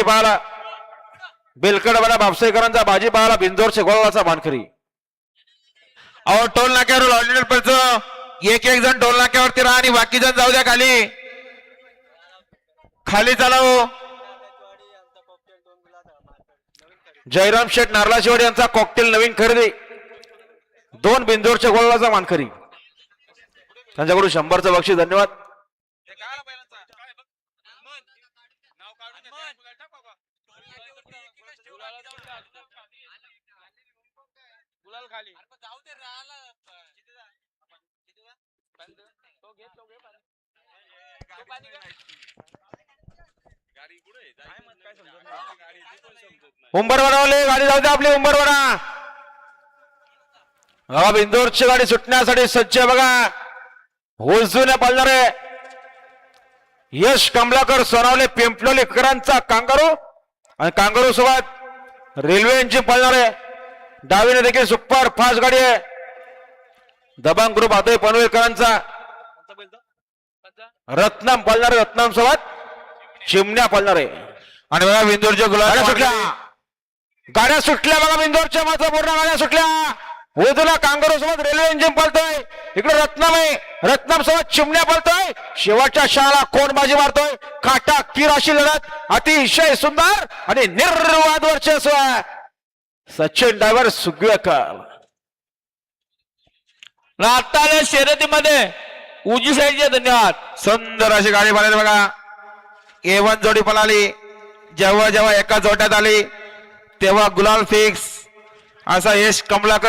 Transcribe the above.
पाहाला बेलकडवाडा भापसेकरांचा बाजी पाहाला बिंदोरचे गोळाचा मानकरी. अहो टोल नाक्यावर ऑर्डिनल पडचं एक एक जण टोल नाक्यावरती राहा आणि बाकी जण जाऊ द्या खाली खाली चालाव. जयराम शेठ नारलाशिवाडी यांचा कॉकटेल नवीन खरेदी 2 बिंदोरच्या गोळाचा मानकरी. त्यांच्याकडून 100चं बक्षीस. धन्यवाद. उंबरवाडावाले गाडी जाऊ द्या आपली. उंबरवाडा हा बिंदोरची गाडी सुटण्यासाठी सज्ज आहे बघा. उजवीने पाळणार आहे यश कमलाकर सोनावले पिंपलोलीकरांचा कांगारू आणि कांगारू सोबत रेल्वे इंजिन पाळणार आहे. डावीने देखील सुपर फास्ट गाडी आहे. दबांग ग्रुप आदय पनवेलकरांचा रत्नाम पाळणार आहे. रत्नाम सोबत चिमण्या पाळणार आहे. आणि बघा बिंदूरच्या गाड्या सुटल्या. गुलाब गाड्या सुटल्या बघा बिंदोरच्या. माझा पूर्ण गाड्या सुटल्या. उजूला कांगारू सोबत रेल्वे इंजिन पळतोय. इकडे रत्नाम आहे. रत्नाम सोबत चिमण्या पळतोय. शेवटच्या शाळा कोण बाजी मारतोय. काटा किर अशी लढत अतिशय सुंदर आणि निर्वाद वर्चस्व. सचिन ड्रायव्हर सुगवेकर आत्ता शर्यतीमध्ये उजी साईडचे धन्यवाद. सुंदर अशी गाडी पळाली बघा. A1 जोडी पळाली. जेव्हा जेव्हा एका जोट्यात आली तेव्हा गुलाल फिक्स असा यश कमलाकर